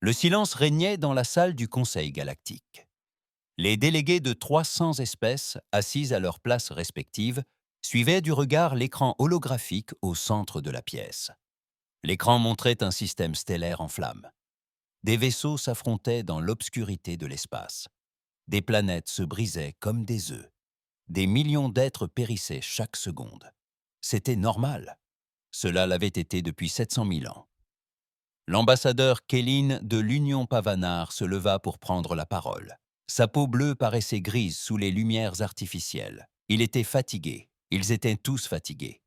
Le silence régnait dans la salle du Conseil galactique. Les délégués de 300 espèces, assises à leurs places respectives, suivaient du regard l'écran holographique au centre de la pièce. L'écran montrait un système stellaire en flammes. Des vaisseaux s'affrontaient dans l'obscurité de l'espace. Des planètes se brisaient comme des œufs. Des millions d'êtres périssaient chaque seconde. C'était normal. Cela l'avait été depuis 700 000 ans. L'ambassadeur Kélin de l'Union Pavanar se leva pour prendre la parole. Sa peau bleue paraissait grise sous les lumières artificielles. Il était fatigué. Ils étaient tous fatigués.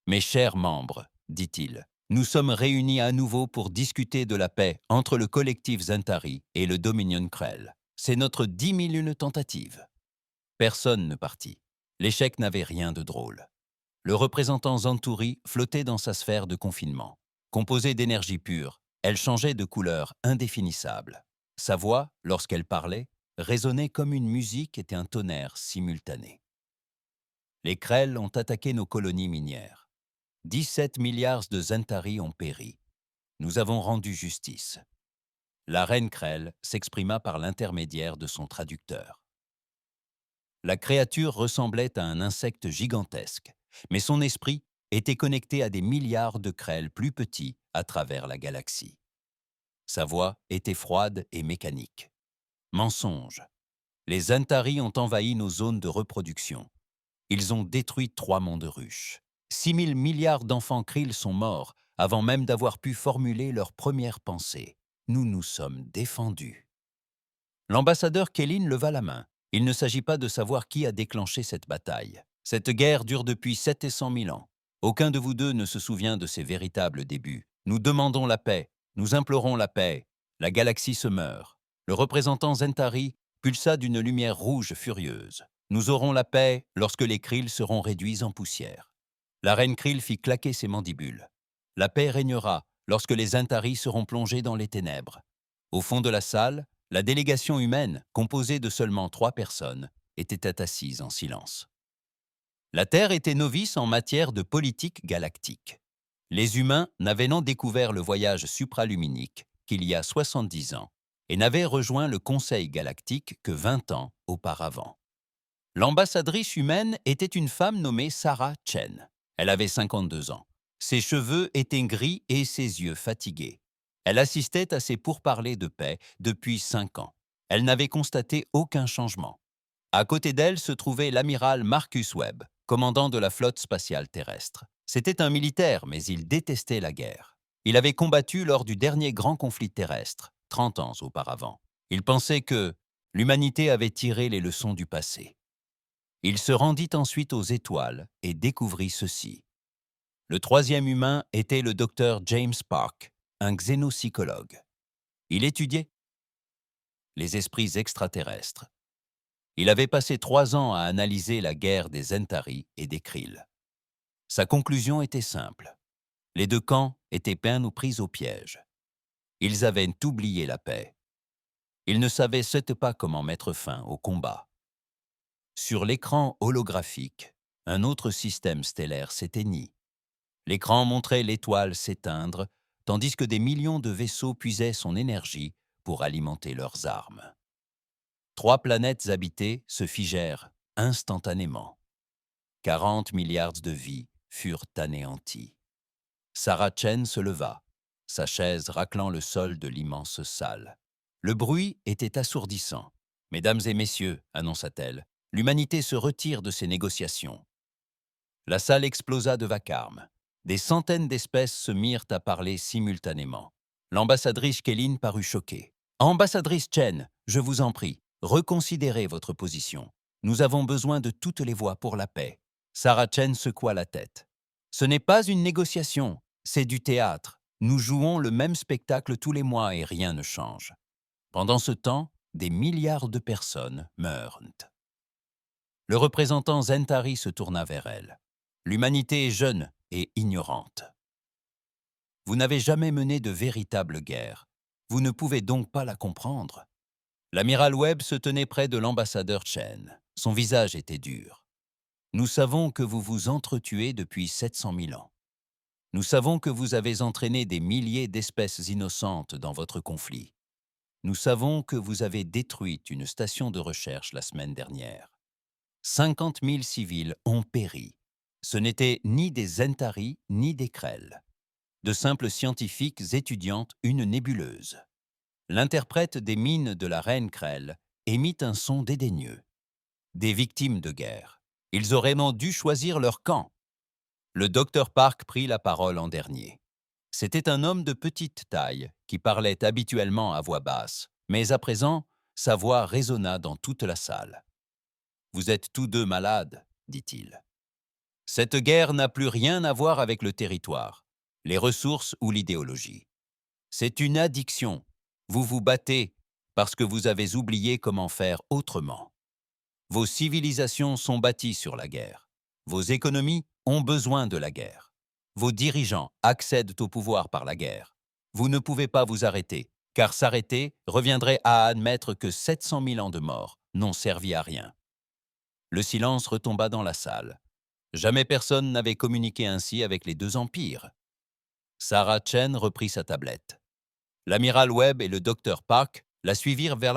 Mes chers membres, dit-il, nous sommes réunis à nouveau pour discuter de la paix entre le collectif Zentari et le Dominion Krell. C'est notre 10 001 tentative. Personne ne partit. L'échec n'avait rien de drôle. Le représentant Zanturi flottait dans sa sphère de confinement. Composée d'énergie pure, elle changeait de couleur indéfinissable. Sa voix, lorsqu'elle parlait, résonnait comme une musique et un tonnerre simultané. Les Krell ont attaqué nos colonies minières. 17 milliards de Zentari ont péri. Nous avons rendu justice. La reine Krell s'exprima par l'intermédiaire de son traducteur. La créature ressemblait à un insecte gigantesque, mais son esprit était connecté à des milliards de Krell plus petits à travers la galaxie. Sa voix était froide et mécanique. Mensonge. Les Zentari ont envahi nos zones de reproduction. Ils ont détruit 3 mondes ruches. 6 000 milliards d'enfants Krill sont morts avant même d'avoir pu formuler leur première pensée. Nous nous sommes défendus. L'ambassadeur Kélin leva la main. Il ne s'agit pas de savoir qui a déclenché cette bataille. Cette guerre dure depuis 700 000 ans. Aucun de vous deux ne se souvient de ses véritables débuts. Nous demandons la paix. Nous implorons la paix. La galaxie se meurt. Le représentant Zentari pulsa d'une lumière rouge furieuse. Nous aurons la paix lorsque les Krill seront réduits en poussière. La reine Krill fit claquer ses mandibules. La paix régnera lorsque les Zentari seront plongés dans les ténèbres. Au fond de la salle, la délégation humaine, composée de seulement 3 personnes, était assise en silence. La Terre était novice en matière de politique galactique. Les humains n'avaient non découvert le voyage supraluminique qu'il y a 70 ans et n'avaient rejoint le Conseil galactique que 20 ans auparavant. L'ambassadrice humaine était une femme nommée Sarah Chen. Elle avait 52 ans. Ses cheveux étaient gris et ses yeux fatigués. Elle assistait à ces pourparlers de paix depuis 5 ans. Elle n'avait constaté aucun changement. À côté d'elle se trouvait l'amiral Marcus Webb, commandant de la flotte spatiale terrestre. C'était un militaire, mais il détestait la guerre. Il avait combattu lors du dernier grand conflit terrestre, 30 ans auparavant. Il pensait que l'humanité avait tiré les leçons du passé. Il se rendit ensuite aux étoiles et découvrit ceci. Le 3e humain était le docteur James Park, un xénopsychologue. Il étudiait les esprits extraterrestres. Il avait passé 3 ans à analyser la guerre des Zentari et des Krill. Sa conclusion était simple. Les 2 camps étaient peints ou pris au piège. Ils avaient oublié la paix. Ils ne savaient certes pas comment mettre fin au combat. Sur l'écran holographique, un autre système stellaire s'éteignit. L'écran montrait l'étoile s'éteindre, tandis que des millions de vaisseaux puisaient son énergie pour alimenter leurs armes. 3 planètes habitées se figèrent instantanément. 40 milliards de vies furent anéanties. Sarah Chen se leva, sa chaise raclant le sol de l'immense salle. Le bruit était assourdissant. « Mesdames et messieurs, annonça-t-elle, l'humanité se retire de ces négociations. » La salle explosa de vacarme. Des centaines d'espèces se mirent à parler simultanément. L'ambassadrice Kélin parut choquée. « Ambassadrice Chen, je vous en prie, reconsidérez votre position. Nous avons besoin de toutes les voix pour la paix. » Sarah Chen secoua la tête. « Ce n'est pas une négociation, c'est du théâtre. Nous jouons le même spectacle tous les mois et rien ne change. » Pendant ce temps, des milliards de personnes meurent. Le représentant Zentari se tourna vers elle. « L'humanité est jeune et ignorante. Vous n'avez jamais mené de véritable guerre. Vous ne pouvez donc pas la comprendre. » L'amiral Webb se tenait près de l'ambassadeur Chen. Son visage était dur. « Nous savons que vous vous entretuez depuis 700 000 ans. Nous savons que vous avez entraîné des milliers d'espèces innocentes dans votre conflit. Nous savons que vous avez détruit une station de recherche la semaine dernière. 50 000 civils ont péri. Ce n'étaient ni des Zentari ni des Krell. De simples scientifiques étudiant une nébuleuse. L'interprète des mines de la reine Krell émit un son dédaigneux. Des victimes de guerre. Ils auraient même dû choisir leur camp. Le docteur Park prit la parole en dernier. C'était un homme de petite taille qui parlait habituellement à voix basse, mais à présent, sa voix résonna dans toute la salle. « Vous êtes tous deux malades, dit-il. Cette guerre n'a plus rien à voir avec le territoire, les ressources ou l'idéologie. C'est une addiction. Vous vous battez parce que vous avez oublié comment faire autrement. Vos civilisations sont bâties sur la guerre. Vos économies ont besoin de la guerre. Vos dirigeants accèdent au pouvoir par la guerre. Vous ne pouvez pas vous arrêter, car s'arrêter reviendrait à admettre que 700 000 ans de mort n'ont servi à rien. » Le silence retomba dans la salle. Jamais personne n'avait communiqué ainsi avec les deux empires. Sarah Chen reprit sa tablette. L'amiral Webb et le docteur Park la suivirent vers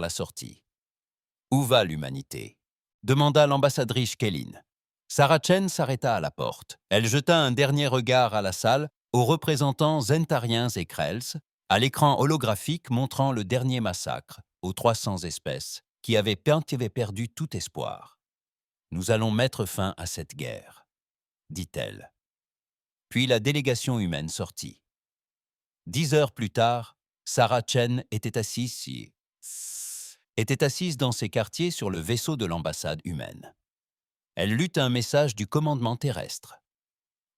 la sortie. « Où va l'humanité » demanda l'ambassadrice Kellyn. Sarah Chen s'arrêta à la porte. Elle jeta un dernier regard à la salle, aux représentants zentariens et Krells, à l'écran holographique montrant le dernier massacre, aux 300 espèces, qui avaient perdu tout espoir. « Nous allons mettre fin à cette guerre, » dit-elle. Puis la délégation humaine sortit. 10 heures plus tard, Sarah Chen était assise dans ses quartiers sur le vaisseau de l'ambassade humaine. Elle lut un message du commandement terrestre.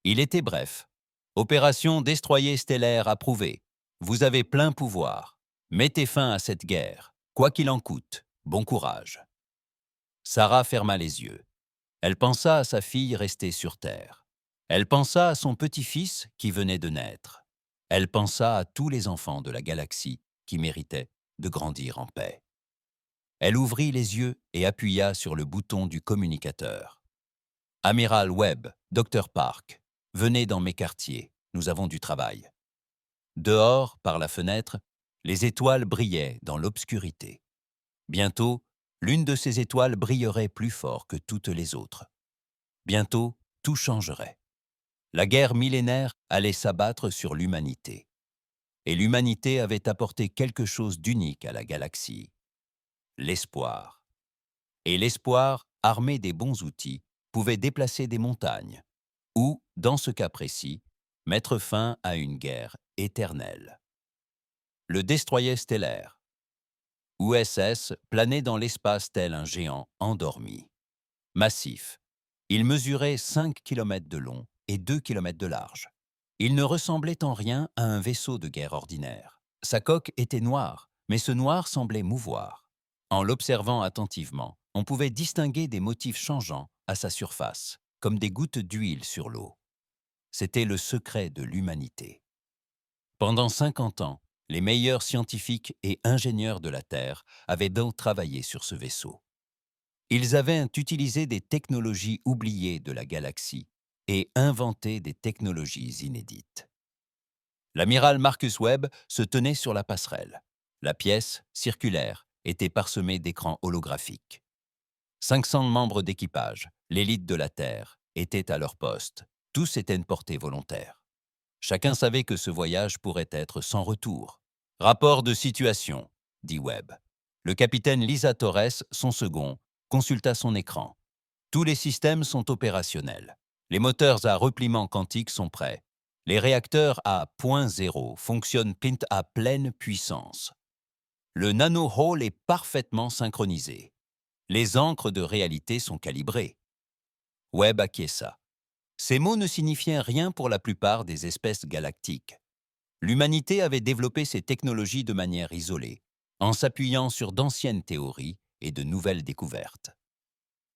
Il était bref. « Opération Destroyer stellaire approuvée. Vous avez plein pouvoir. Mettez fin à cette guerre. Quoi qu'il en coûte. Bon courage. » Sarah ferma les yeux. Elle pensa à sa fille restée sur Terre. Elle pensa à son petit-fils qui venait de naître. Elle pensa à tous les enfants de la galaxie qui méritaient de grandir en paix. Elle ouvrit les yeux et appuya sur le bouton du communicateur. « Amiral Webb, Dr Park, venez dans mes quartiers, nous avons du travail. » Dehors, par la fenêtre, les étoiles brillaient dans l'obscurité. Bientôt, l'une de ces étoiles brillerait plus fort que toutes les autres. Bientôt, tout changerait. La guerre millénaire allait s'abattre sur l'humanité. Et l'humanité avait apporté quelque chose d'unique à la galaxie. L'espoir. Et l'espoir, armé des bons outils, pouvait déplacer des montagnes, ou, dans ce cas précis, mettre fin à une guerre éternelle. Le destroyer stellaire. USS planait dans l'espace tel un géant endormi. Massif. Il mesurait 5 km de long et 2 km de large. Il ne ressemblait en rien à un vaisseau de guerre ordinaire. Sa coque était noire, mais ce noir semblait mouvoir. En l'observant attentivement, on pouvait distinguer des motifs changeants à sa surface, comme des gouttes d'huile sur l'eau. C'était le secret de l'humanité. Pendant 50 ans, les meilleurs scientifiques et ingénieurs de la Terre avaient donc travaillé sur ce vaisseau. Ils avaient utilisé des technologies oubliées de la galaxie et inventé des technologies inédites. L'amiral Marcus Webb se tenait sur la passerelle. La pièce, circulaire, était parsemée d'écrans holographiques. 500 membres d'équipage, l'élite de la Terre, étaient à leur poste. Tous étaient portés volontaires. Chacun savait que ce voyage pourrait être sans retour. « Rapport de situation », dit Webb. Le capitaine Lisa Torres, son second, consulta son écran. « Tous les systèmes sont opérationnels. Les moteurs à repliement quantique sont prêts. Les réacteurs à point zéro fonctionnent à pleine puissance. Le nano-hall est parfaitement synchronisé. Les ancres de réalité sont calibrées. » Webb acquiesça. Ces mots ne signifiaient rien pour la plupart des espèces galactiques. L'humanité avait développé ces technologies de manière isolée, en s'appuyant sur d'anciennes théories et de nouvelles découvertes.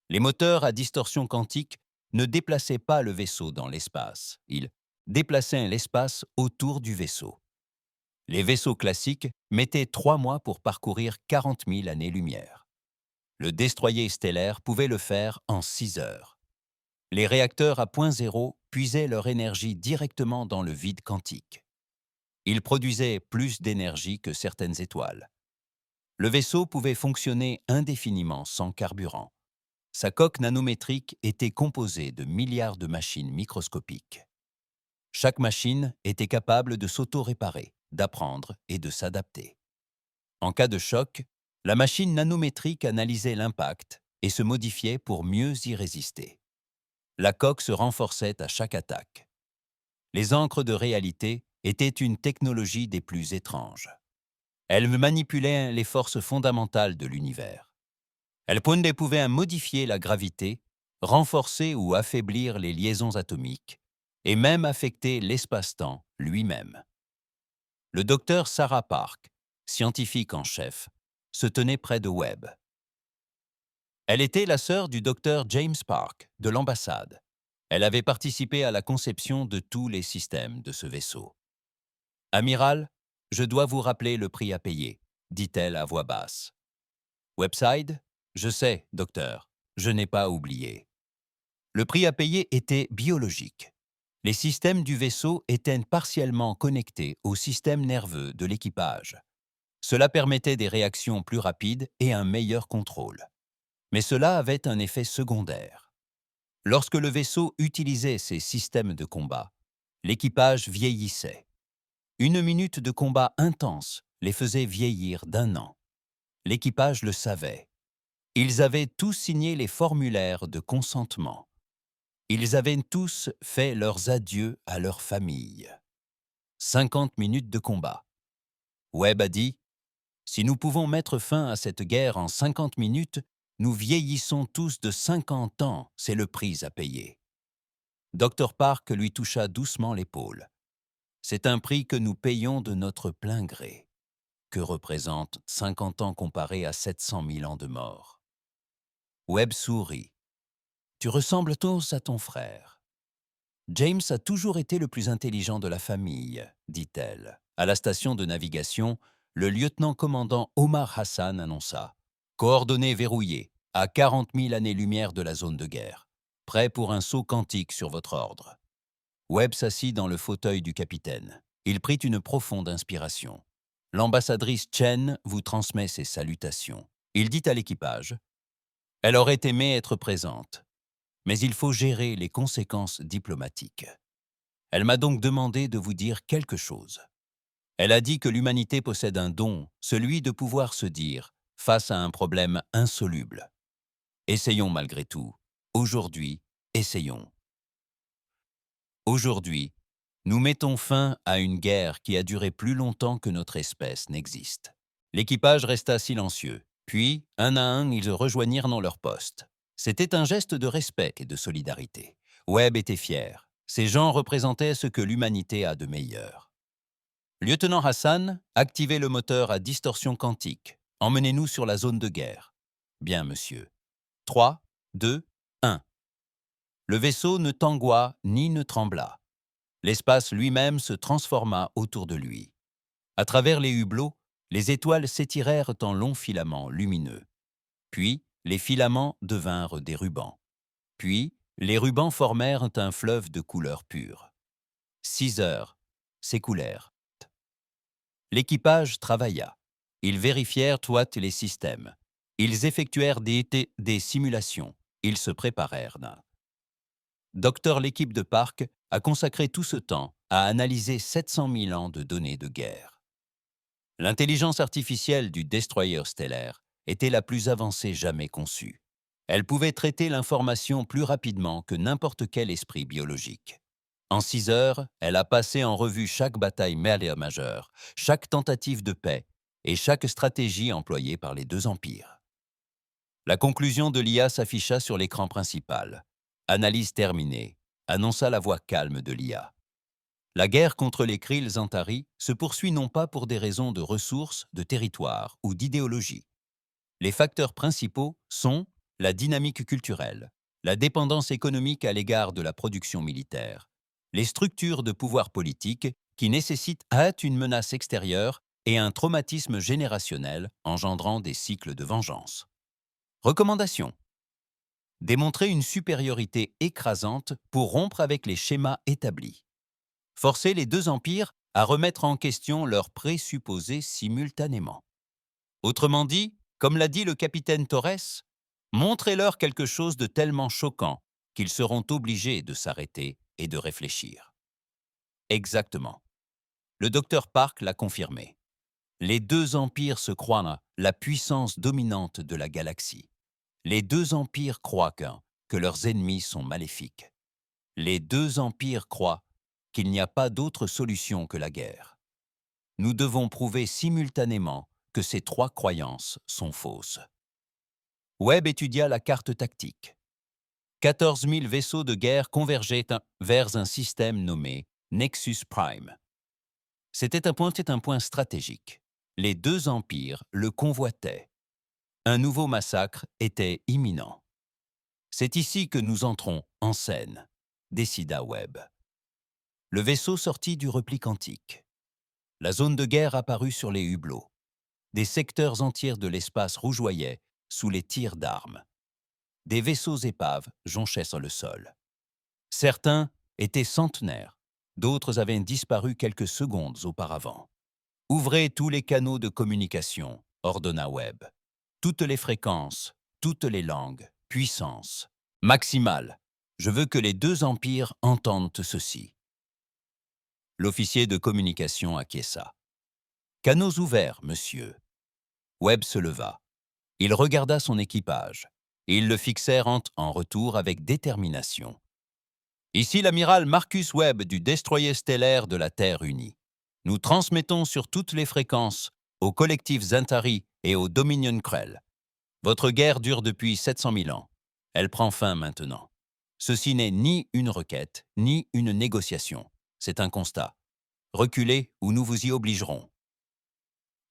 Les moteurs à distorsion quantique ne déplaçaient pas le vaisseau dans l'espace, ils déplaçaient l'espace autour du vaisseau. Les vaisseaux classiques mettaient 3 mois pour parcourir 40 000 années-lumière. Le destroyer stellaire pouvait le faire en 6 heures. Les réacteurs à point zéro puisaient leur énergie directement dans le vide quantique. Il produisait plus d'énergie que certaines étoiles. Le vaisseau pouvait fonctionner indéfiniment sans carburant. Sa coque nanométrique était composée de milliards de machines microscopiques. Chaque machine était capable de s'auto-réparer, d'apprendre et de s'adapter. En cas de choc, la machine nanométrique analysait l'impact et se modifiait pour mieux y résister. La coque se renforçait à chaque attaque. Les encres de réalité étaient une technologie des plus étranges. Elles manipulaient les forces fondamentales de l'univers. Elles pouvaient modifier la gravité, renforcer ou affaiblir les liaisons atomiques, et même affecter l'espace-temps lui-même. Le docteur Sarah Park, scientifique en chef, se tenait près de Webb. Elle était la sœur du docteur James Park, de l'ambassade. Elle avait participé à la conception de tous les systèmes de ce vaisseau. « Amiral, je dois vous rappeler le prix à payer », dit-elle à voix basse. Webside, « Je sais, docteur, je n'ai pas oublié. » Le prix à payer était biologique. Les systèmes du vaisseau étaient partiellement connectés au système nerveux de l'équipage. Cela permettait des réactions plus rapides et un meilleur contrôle. Mais cela avait un effet secondaire. Lorsque le vaisseau utilisait ces systèmes de combat, l'équipage vieillissait. 1 minute de combat intense les faisait vieillir d'1 an. L'équipage le savait. Ils avaient tous signé les formulaires de consentement. Ils avaient tous fait leurs adieux à leur famille. 50 minutes de combat. Webb a dit « Si nous pouvons mettre fin à cette guerre en 50 minutes, nous vieillissons tous de 50 ans, c'est le prix à payer. » Dr Park lui toucha doucement l'épaule. « C'est un prix que nous payons de notre plein gré. Que représentent 50 ans comparés à 700 000 ans de mort ?» Webb sourit. « Tu ressembles tous à ton frère. » « James a toujours été le plus intelligent de la famille, » dit-elle. À la station de navigation, le lieutenant-commandant Omar Hassan annonça « Coordonnées verrouillées, à 40 000 années-lumière de la zone de guerre. Prêt pour un saut quantique sur votre ordre. » Webb s'assit dans le fauteuil du capitaine. Il prit une profonde inspiration. « L'ambassadrice Chen vous transmet ses salutations. » Il dit à l'équipage « Elle aurait aimé être présente. Mais il faut gérer les conséquences diplomatiques. Elle m'a donc demandé de vous dire quelque chose. Elle a dit que l'humanité possède un don, celui de pouvoir se dire, face à un problème insoluble. Essayons malgré tout. Aujourd'hui, essayons. Aujourd'hui, nous mettons fin à une guerre qui a duré plus longtemps que notre espèce n'existe. » L'équipage resta silencieux. Puis, un à un, ils rejoignirent dans leur poste. C'était un geste de respect et de solidarité. Webb était fier. Ces gens représentaient ce que l'humanité a de meilleur. « Lieutenant Hassan, activez le moteur à distorsion quantique. Emmenez-nous sur la zone de guerre. »« Bien, monsieur. » 3, 2, 1. Le vaisseau ne tangua ni ne trembla. L'espace lui-même se transforma autour de lui. À travers les hublots, les étoiles s'étirèrent en longs filaments lumineux. Puis, les filaments devinrent des rubans. Puis, les rubans formèrent un fleuve de couleurs pures. 6 heures s'écoulèrent. L'équipage travailla. Ils vérifièrent tous les systèmes. Ils effectuèrent des simulations. Ils se préparèrent. Docteur l'équipe de Park a consacré tout ce temps à analyser 700 000 ans de données de guerre. L'intelligence artificielle du destroyer stellaire était la plus avancée jamais conçue. Elle pouvait traiter l'information plus rapidement que n'importe quel esprit biologique. En 6 heures, elle a passé en revue chaque bataille majeure, chaque tentative de paix et chaque stratégie employée par les deux empires. La conclusion de l'IA s'afficha sur l'écran principal. « Analyse terminée », annonça la voix calme de l'IA. La guerre contre les Krill Antari se poursuit non pas pour des raisons de ressources, de territoire ou d'idéologie. Les facteurs principaux sont la dynamique culturelle, la dépendance économique à l'égard de la production militaire, les structures de pouvoir politique qui nécessitent une menace extérieure et un traumatisme générationnel engendrant des cycles de vengeance. Recommandation. Démontrer une supériorité écrasante pour rompre avec les schémas établis. Forcer les deux empires à remettre en question leurs présupposés simultanément. Autrement dit, comme l'a dit le capitaine Torres, montrez-leur quelque chose de tellement choquant qu'ils seront obligés de s'arrêter et de réfléchir. Exactement. Le docteur Park l'a confirmé. Les deux empires se croient la puissance dominante de la galaxie. Les deux empires croient que leurs ennemis sont maléfiques. Les deux empires croient qu'il n'y a pas d'autre solution que la guerre. Nous devons prouver simultanément que ces trois croyances sont fausses. Webb étudia la carte tactique. 14 000 vaisseaux de guerre convergeaient vers un système nommé Nexus Prime. C'était un point stratégique. Les deux empires le convoitaient. Un nouveau massacre était imminent. C'est ici que nous entrons en scène, décida Webb. Le vaisseau sortit du repli quantique. La zone de guerre apparut sur les hublots. Des secteurs entiers de l'espace rougeoyaient sous les tirs d'armes. Des vaisseaux épaves jonchaient sur le sol. Certains étaient centenaires, d'autres avaient disparu quelques secondes auparavant. « Ouvrez tous les canaux de communication », ordonna Webb. « Toutes les fréquences, toutes les langues, puissance. Maximale. Je veux que les deux empires entendent ceci. » L'officier de communication acquiesça. « Canaux ouverts, monsieur. » Webb se leva. Il regarda son équipage. Ils le fixèrent en retour avec détermination. « Ici l'amiral Marcus Webb du destroyer stellaire de la Terre unie. Nous transmettons sur toutes les fréquences au collectif Zantari et au Dominion Krell. Votre guerre dure depuis 700 000 ans. Elle prend fin maintenant. Ceci n'est ni une requête, ni une négociation. C'est un constat. Reculez ou nous vous y obligerons. »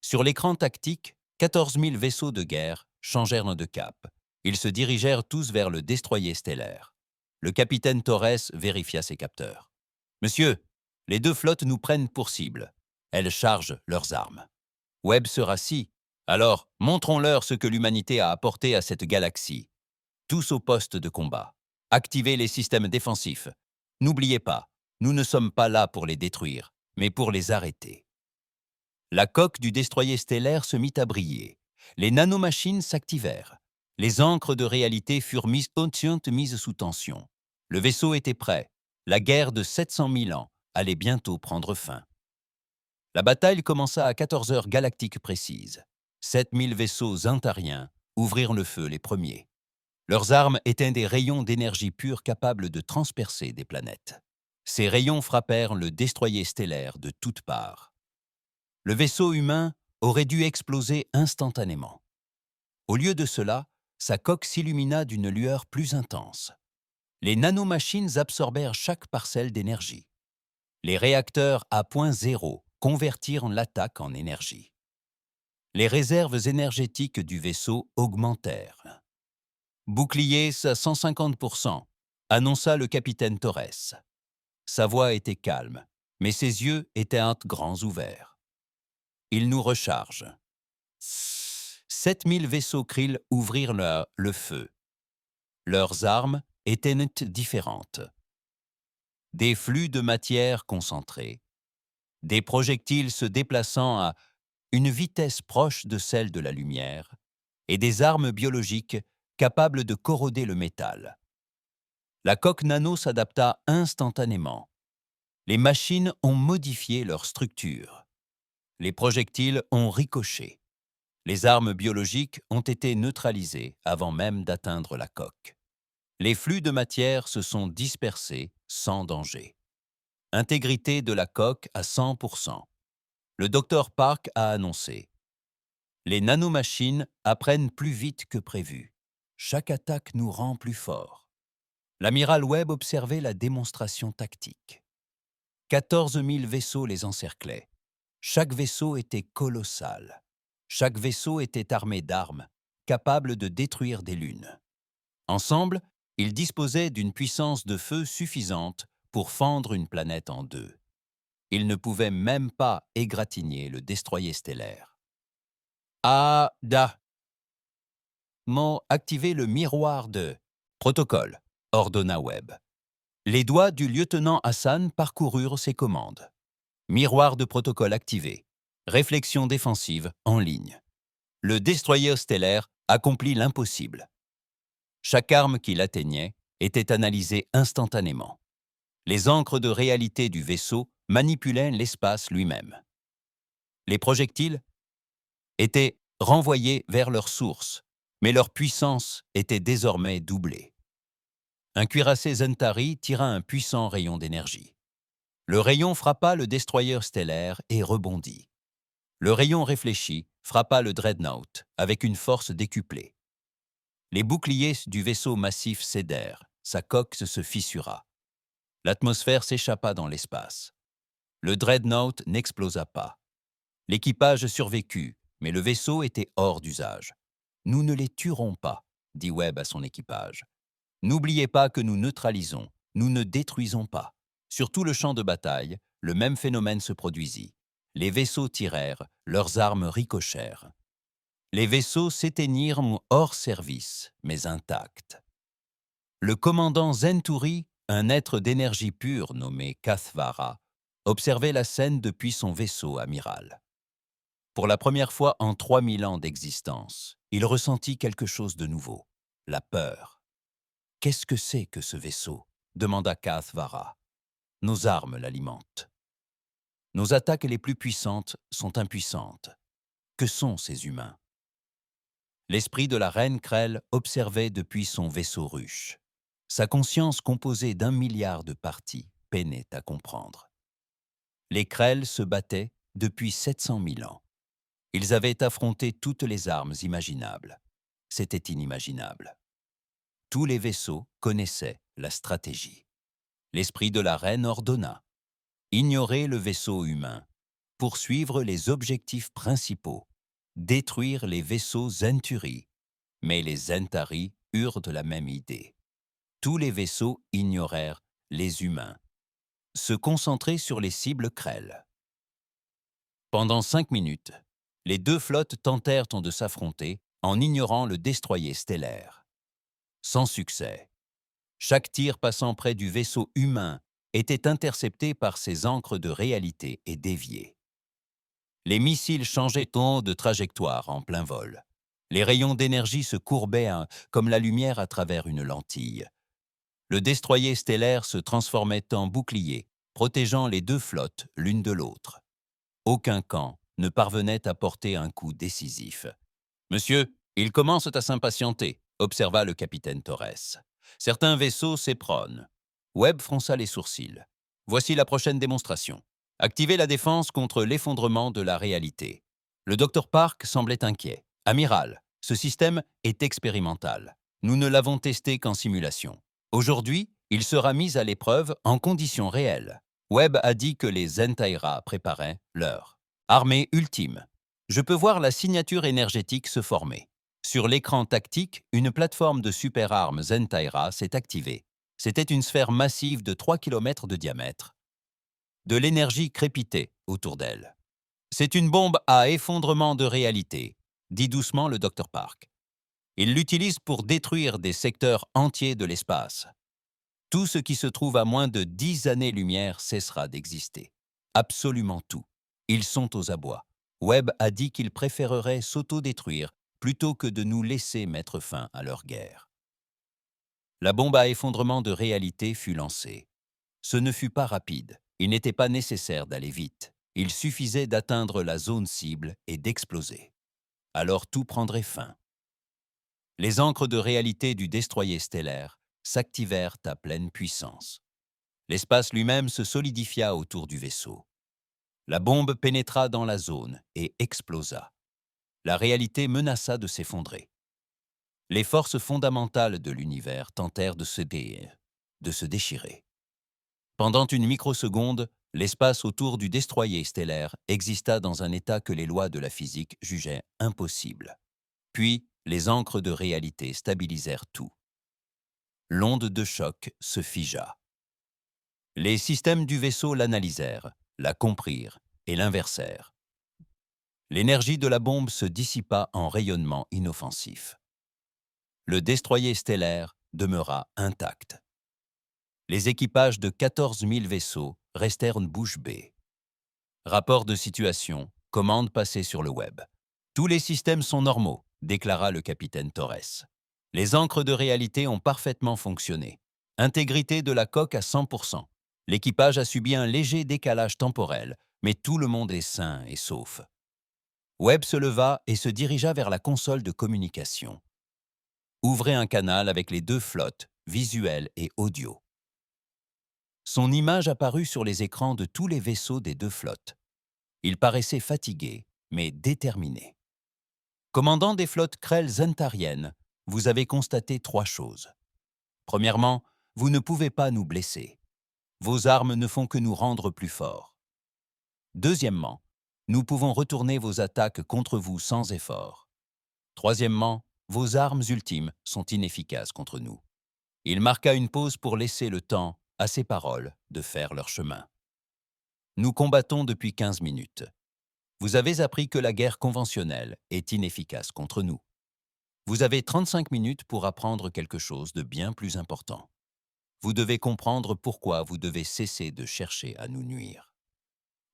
Sur l'écran tactique, 14 000 vaisseaux de guerre changèrent de cap. Ils se dirigèrent tous vers le destroyer stellaire. Le capitaine Torres vérifia ses capteurs. « Monsieur, les deux flottes nous prennent pour cible. Elles chargent leurs armes. » Webb se rassit. « Alors, montrons-leur ce que l'humanité a apporté à cette galaxie. Tous au poste de combat. Activez les systèmes défensifs. N'oubliez pas, nous ne sommes pas là pour les détruire, mais pour les arrêter. » La coque du destroyer stellaire se mit à briller. Les nanomachines s'activèrent. Les ancres de réalité furent mises sous tension. Le vaisseau était prêt. La guerre de 700 000 ans allait bientôt prendre fin. La bataille commença à 14 heures galactiques précises. 7000 vaisseaux zantariens ouvrirent le feu les premiers. Leurs armes étaient des rayons d'énergie pure capables de transpercer des planètes. Ces rayons frappèrent le destroyer stellaire de toutes parts. Le vaisseau humain aurait dû exploser instantanément. Au lieu de cela, sa coque s'illumina d'une lueur plus intense. Les nanomachines absorbèrent chaque parcelle d'énergie. Les réacteurs à point zéro convertirent l'attaque en énergie. Les réserves énergétiques du vaisseau augmentèrent. « Bouclier à 150%, annonça le capitaine Torres. Sa voix était calme, mais ses yeux étaient grands ouverts. « Il nous recharge. » 7000 vaisseaux Krill ouvrirent le feu. Leurs armes étaient différentes. Des flux de matière concentrés, des projectiles se déplaçant à une vitesse proche de celle de la lumière, et des armes biologiques capables de corroder le métal. La coque nano s'adapta instantanément. Les machines ont modifié leur structure. Les projectiles ont ricoché. Les armes biologiques ont été neutralisées avant même d'atteindre la coque. Les flux de matière se sont dispersés sans danger. Intégrité de la coque à 100%. Le docteur Park a annoncé « Les nanomachines apprennent plus vite que prévu. Chaque attaque nous rend plus forts. » L'amiral Webb observait la démonstration tactique. 14 000 vaisseaux les encerclaient. Chaque vaisseau était colossal. Chaque vaisseau était armé d'armes, capables de détruire des lunes. Ensemble, ils disposaient d'une puissance de feu suffisante pour fendre une planète en deux. Ils ne pouvaient même pas égratigner le destroyer stellaire. « Activez le miroir de protocole », ordonna Webb. Les doigts du lieutenant Hassan parcoururent ses commandes. Miroir de protocole activé. Réflexion défensive en ligne. Le destroyer stellaire accomplit l'impossible. Chaque arme qu'il atteignait était analysée instantanément. Les ancres de réalité du vaisseau manipulaient l'espace lui-même. Les projectiles étaient renvoyés vers leur source, mais leur puissance était désormais doublée. Un cuirassé Zentari tira un puissant rayon d'énergie. Le rayon frappa le destroyer stellaire et rebondit. Le rayon réfléchi frappa le Dreadnought avec une force décuplée. Les boucliers du vaisseau massif cédèrent, sa coque se fissura. L'atmosphère s'échappa dans l'espace. Le Dreadnought n'explosa pas. L'équipage survécut, mais le vaisseau était hors d'usage. « Nous ne les tuerons pas », dit Webb à son équipage. « N'oubliez pas que nous neutralisons, nous ne détruisons pas. » Sur tout le champ de bataille, le même phénomène se produisit. Les vaisseaux tirèrent, leurs armes ricochèrent. Les vaisseaux s'éteignirent hors service, mais intacts. Le commandant Zenturi, un être d'énergie pure nommé Kathvara, observait la scène depuis son vaisseau amiral. Pour la première fois en 3000 ans d'existence, il ressentit quelque chose de nouveau, la peur. « Qu'est-ce que c'est que ce vaisseau ?» demanda Kathvara. « Nos armes l'alimentent. Nos attaques les plus puissantes sont impuissantes. Que sont ces humains ?» L'esprit de la reine Krell observait depuis son vaisseau ruche. Sa conscience composée d'1 milliard de parties peinait à comprendre. Les Krell se battaient depuis 700 000 ans. Ils avaient affronté toutes les armes imaginables. C'était inimaginable. Tous les vaisseaux connaissaient la stratégie. L'esprit de la reine ordonna « Ignorer le vaisseau humain, poursuivre les objectifs principaux, détruire les vaisseaux Zenturi. » Mais les Zentari eurent de la même idée. Tous les vaisseaux ignorèrent les humains. Se concentrer sur les cibles Krell. Pendant 5 minutes, les deux flottes tentèrent de s'affronter en ignorant le destroyer stellaire. Sans succès. Chaque tir passant près du vaisseau humain était intercepté par ses ancres de réalité et dévié. Les missiles changeaient de trajectoire en plein vol. Les rayons d'énergie se courbaient comme la lumière à travers une lentille. Le destroyer stellaire se transformait en bouclier, protégeant les deux flottes l'une de l'autre. Aucun camp ne parvenait à porter un coup décisif. « Monsieur, ils commencent à s'impatienter », observa le capitaine Torres. « Certains vaisseaux s'éprônent. » Webb fronça les sourcils. « Voici la prochaine démonstration. Activez la défense contre l'effondrement de la réalité. » Le docteur Park semblait inquiet. « Amiral, ce système est expérimental. Nous ne l'avons testé qu'en simulation. Aujourd'hui, il sera mis à l'épreuve en conditions réelles. » Webb a dit que les Zentaira préparaient leur armée ultime. Je peux voir la signature énergétique se former. Sur l'écran tactique, une plateforme de super-armes Zentaira s'est activée. C'était une sphère massive de 3 km de diamètre. De l'énergie crépitait autour d'elle. « C'est une bombe à effondrement de réalité », dit doucement le Dr Park. « Il l'utilise pour détruire des secteurs entiers de l'espace. Tout ce qui se trouve à moins de 10 années-lumière cessera d'exister. Absolument tout. Ils sont aux abois. Webb a dit qu'il préférerait s'autodétruire plutôt que de nous laisser mettre fin à leur guerre. » La bombe à effondrement de réalité fut lancée. Ce ne fut pas rapide. Il n'était pas nécessaire d'aller vite. Il suffisait d'atteindre la zone cible et d'exploser. Alors tout prendrait fin. Les ancres de réalité du destroyer stellaire s'activèrent à pleine puissance. L'espace lui-même se solidifia autour du vaisseau. La bombe pénétra dans la zone et explosa. La réalité menaça de s'effondrer. Les forces fondamentales de l'univers tentèrent de se déchirer. Pendant une microseconde, l'espace autour du destroyer stellaire exista dans un état que les lois de la physique jugeaient impossible. Puis, les ancres de réalité stabilisèrent tout. L'onde de choc se figea. Les systèmes du vaisseau l'analysèrent, la comprirent et l'inversèrent. L'énergie de la bombe se dissipa en rayonnement inoffensif. Le destroyer stellaire demeura intact. Les équipages de 14 000 vaisseaux restèrent bouche bée. Rapport de situation, commande passée sur le web. Tous les systèmes sont normaux, déclara le capitaine Torres. Les encres de réalité ont parfaitement fonctionné. Intégrité de la coque à 100%. L'équipage a subi un léger décalage temporel, mais tout le monde est sain et sauf. Webb se leva et se dirigea vers la console de communication. Ouvrez un canal avec les deux flottes, visuel et audio. Son image apparut sur les écrans de tous les vaisseaux des deux flottes. Il paraissait fatigué, mais déterminé. Commandant des flottes Krell zentariennes, vous avez constaté 3 choses. Premièrement, vous ne pouvez pas nous blesser. Vos armes ne font que nous rendre plus forts. Deuxièmement, nous pouvons retourner vos attaques contre vous sans effort. Troisièmement, vos armes ultimes sont inefficaces contre nous. Il marqua une pause pour laisser le temps à ses paroles de faire leur chemin. Nous combattons depuis 15 minutes. Vous avez appris que la guerre conventionnelle est inefficace contre nous. Vous avez 35 minutes pour apprendre quelque chose de bien plus important. Vous devez comprendre pourquoi vous devez cesser de chercher à nous nuire.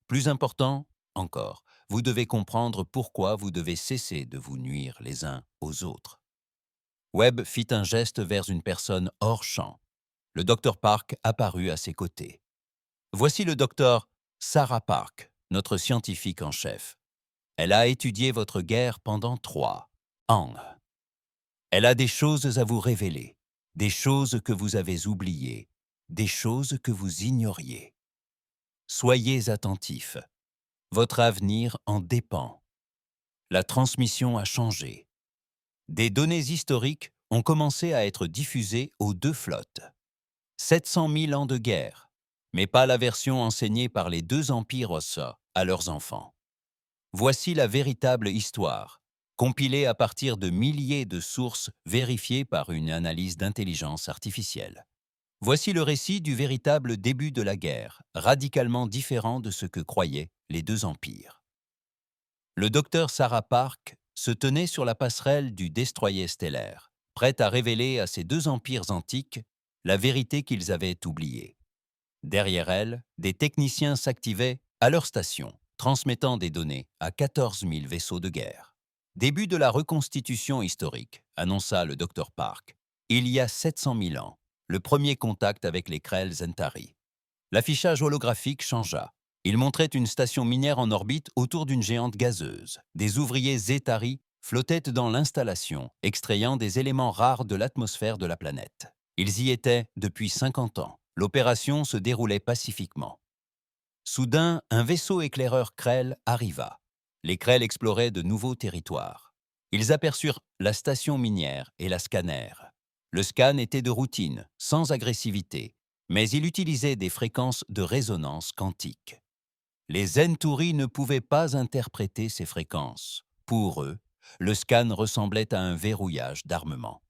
Plus important encore, vous devez comprendre pourquoi vous devez cesser de vous nuire les uns aux autres. Webb fit un geste vers une personne hors champ. Le docteur Park apparut à ses côtés. Voici le docteur Sarah Park, notre scientifique en chef. Elle a étudié votre guerre pendant 3 ans. Elle a des choses à vous révéler, des choses que vous avez oubliées, des choses que vous ignoriez. Soyez attentifs. Votre avenir en dépend. La transmission a changé. Des données historiques ont commencé à être diffusées aux deux flottes. 700 000 ans de guerre, mais pas la version enseignée par les deux empires Ossa à leurs enfants. Voici la véritable histoire, compilée à partir de milliers de sources vérifiées par une analyse d'intelligence artificielle. Voici le récit du véritable début de la guerre, radicalement différent de ce que croyaient les deux empires. Le docteur Sarah Park se tenait sur la passerelle du destroyer stellaire, prête à révéler à ces deux empires antiques la vérité qu'ils avaient oubliée. Derrière elle, des techniciens s'activaient à leur station, transmettant des données à 14 000 vaisseaux de guerre. Début de la reconstitution historique, annonça le docteur Park. Il y a 700 000 ans, le premier contact avec les Krell Zentari. L'affichage holographique changea. Il montrait une station minière en orbite autour d'une géante gazeuse. Des ouvriers Zétari flottaient dans l'installation, extrayant des éléments rares de l'atmosphère de la planète. Ils y étaient depuis 50 ans. L'opération se déroulait pacifiquement. Soudain, un vaisseau éclaireur Krell arriva. Les Krell exploraient de nouveaux territoires. Ils aperçurent la station minière et la scannèrent. Le scan était de routine, sans agressivité, mais il utilisait des fréquences de résonance quantique. Les Zenturi ne pouvaient pas interpréter ces fréquences. Pour eux, le scan ressemblait à un verrouillage d'armement.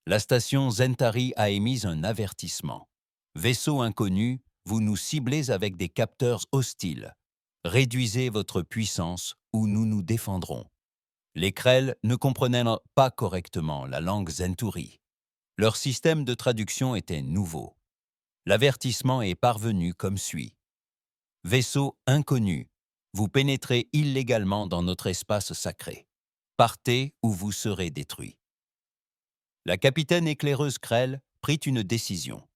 La station Zentari a émis un avertissement. Vaisseau inconnu, vous nous ciblez avec des capteurs hostiles. Réduisez votre puissance ou nous nous défendrons. Les Krell ne comprenaient pas correctement la langue Zenturi. Leur système de traduction était nouveau. L'avertissement est parvenu comme suit. Vaisseau inconnu, vous pénétrez illégalement dans notre espace sacré. Partez ou vous serez détruit. La capitaine éclaireuse Krell prit une décision.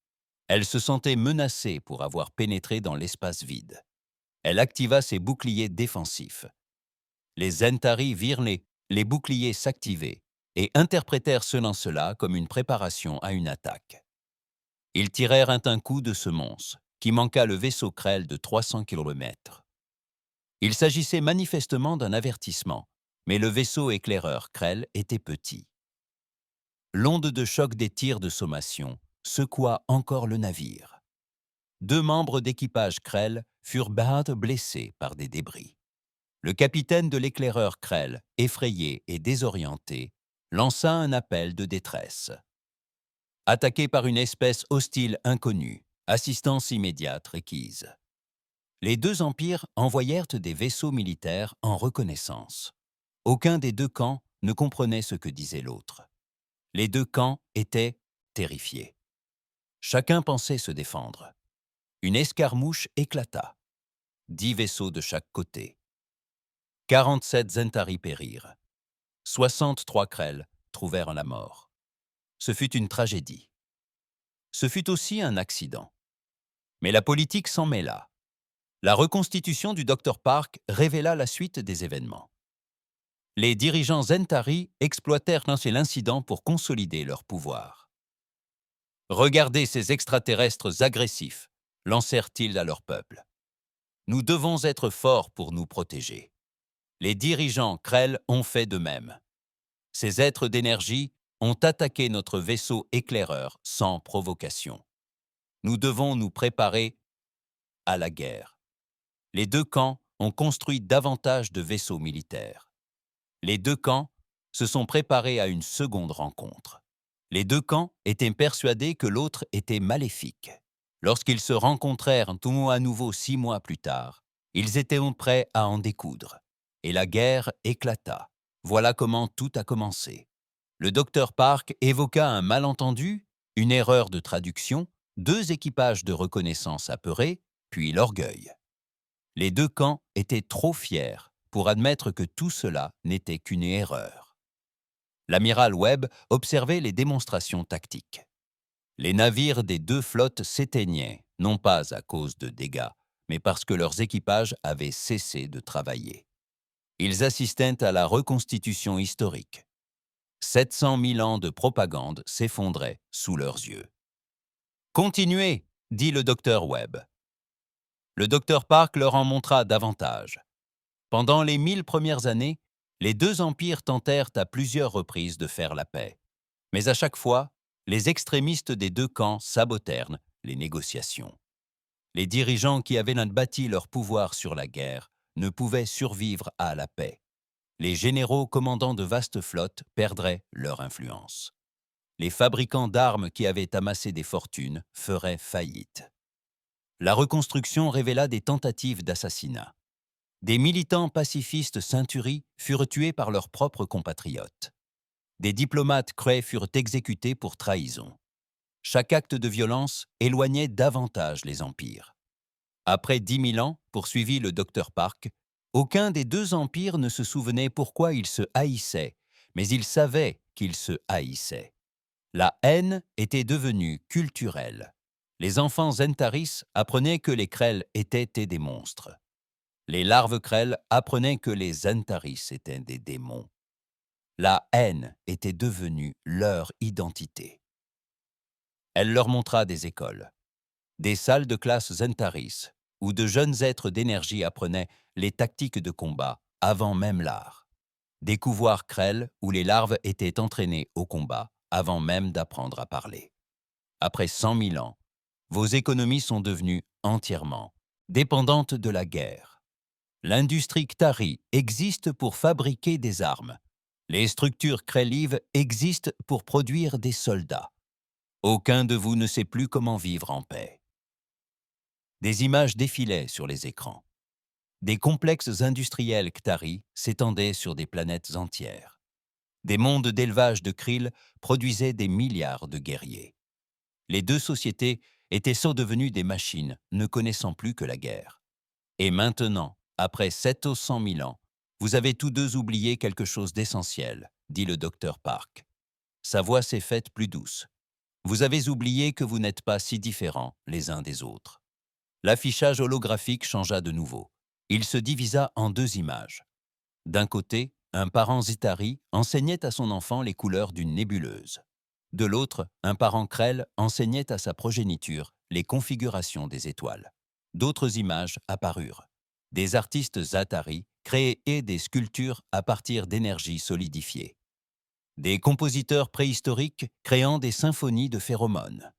Elle se sentait menacée pour avoir pénétré dans l'espace vide. Elle activa ses boucliers défensifs. Les Zentari virent les boucliers s'activer et interprétèrent cela comme une préparation à une attaque. Ils tirèrent un coup de semonce, qui manqua le vaisseau Krell de 300 km. Il s'agissait manifestement d'un avertissement, mais le vaisseau éclaireur Krell était petit. L'onde de choc des tirs de sommation secoua encore le navire. 2 membres d'équipage Krell furent blessés par des débris. Le capitaine de l'éclaireur Krell, effrayé et désorienté, lança un appel de détresse. Attaqué par une espèce hostile inconnue, assistance immédiate requise. Les deux empires envoyèrent des vaisseaux militaires en reconnaissance. Aucun des deux camps ne comprenait ce que disait l'autre. Les deux camps étaient terrifiés. Chacun pensait se défendre. Une escarmouche éclata. 10 vaisseaux de chaque côté. 47 Zentarii périrent. 63 Krell trouvèrent la mort. Ce fut une tragédie. Ce fut aussi un accident. Mais la politique s'en mêla. La reconstitution du Dr Park révéla la suite des événements. Les dirigeants Zentarii exploitèrent l'incident pour consolider leur pouvoir. « Regardez ces extraterrestres agressifs », lancèrent-ils à leur peuple. « Nous devons être forts pour nous protéger. » Les dirigeants Krell ont fait de même. Ces êtres d'énergie ont attaqué notre vaisseau éclaireur sans provocation. Nous devons nous préparer à la guerre. Les deux camps ont construit davantage de vaisseaux militaires. Les deux camps se sont préparés à une seconde rencontre. Les deux camps étaient persuadés que l'autre était maléfique. Lorsqu'ils se rencontrèrent à nouveau 6 mois plus tard, ils étaient prêts à en découdre. Et la guerre éclata. Voilà comment tout a commencé. Le Dr Park évoqua un malentendu, une erreur de traduction, 2 équipages de reconnaissance apeurés, puis l'orgueil. Les deux camps étaient trop fiers pour admettre que tout cela n'était qu'une erreur. L'amiral Webb observait les démonstrations tactiques. Les navires des 2 flottes s'éteignaient, non pas à cause de dégâts, mais parce que leurs équipages avaient cessé de travailler. Ils assistaient à la reconstitution historique. 700 000 ans de propagande s'effondraient sous leurs yeux. « Continuez !» dit le docteur Webb. Le docteur Park leur en montra davantage. Pendant les 1000 premières années, les 2 empires tentèrent à plusieurs reprises de faire la paix. Mais à chaque fois, les extrémistes des 2 camps sabotèrent les négociations. Les dirigeants qui avaient bâti leur pouvoir sur la guerre ne pouvaient survivre à la paix. Les généraux commandant de vastes flottes perdraient leur influence. Les fabricants d'armes qui avaient amassé des fortunes feraient faillite. La reconstruction révéla des tentatives d'assassinat. Des militants pacifistes ceinturis furent tués par leurs propres compatriotes. Des diplomates Krell furent exécutés pour trahison. Chaque acte de violence éloignait davantage les empires. Après 10 000 ans, poursuivit le Dr Park, aucun des 2 empires ne se souvenait pourquoi ils se haïssaient, mais ils savaient qu'ils se haïssaient. La haine était devenue culturelle. Les enfants Zentaris apprenaient que les Krell étaient des monstres. Les larves Krell apprenaient que les Zentaris étaient des démons. La haine était devenue leur identité. Elle leur montra des écoles, des salles de classe Zentaris, où de jeunes êtres d'énergie apprenaient les tactiques de combat avant même l'art. Des couvoirs Krell où les larves étaient entraînées au combat avant même d'apprendre à parler. Après 100 000 ans, vos économies sont devenues entièrement dépendantes de la guerre. L'industrie Ktari existe pour fabriquer des armes. Les structures Krellives existent pour produire des soldats. Aucun de vous ne sait plus comment vivre en paix. Des images défilaient sur les écrans. Des complexes industriels Ktari s'étendaient sur des planètes entières. Des mondes d'élevage de krill produisaient des milliards de guerriers. Les 2 sociétés étaient devenues des machines, ne connaissant plus que la guerre. Et maintenant, après 700 000 ans, vous avez tous 2 oublié quelque chose d'essentiel, dit le docteur Park. Sa voix s'est faite plus douce. Vous avez oublié que vous n'êtes pas si différents les uns des autres. L'affichage holographique changea de nouveau. Il se divisa en 2 images. D'un côté, un parent Zitari enseignait à son enfant les couleurs d'une nébuleuse. De l'autre, un parent Krell enseignait à sa progéniture les configurations des étoiles. D'autres images apparurent. Des artistes Zatari créaient des sculptures à partir d'énergie solidifiée. Des compositeurs préhistoriques créant des symphonies de phéromones.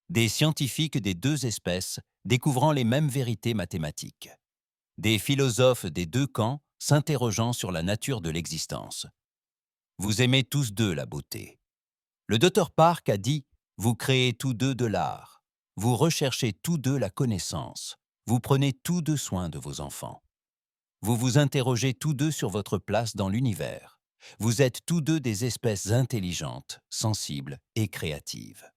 Des scientifiques des 2 espèces découvrant les mêmes vérités mathématiques. Des philosophes des 2 camps s'interrogeant sur la nature de l'existence. Vous aimez tous 2 la beauté. Le Dr Park a dit « Vous créez tous 2 de l'art. Vous recherchez tous 2 la connaissance. Vous prenez tous 2 soin de vos enfants. Vous vous interrogez tous 2 sur votre place dans l'univers. Vous êtes tous 2 des espèces intelligentes, sensibles et créatives.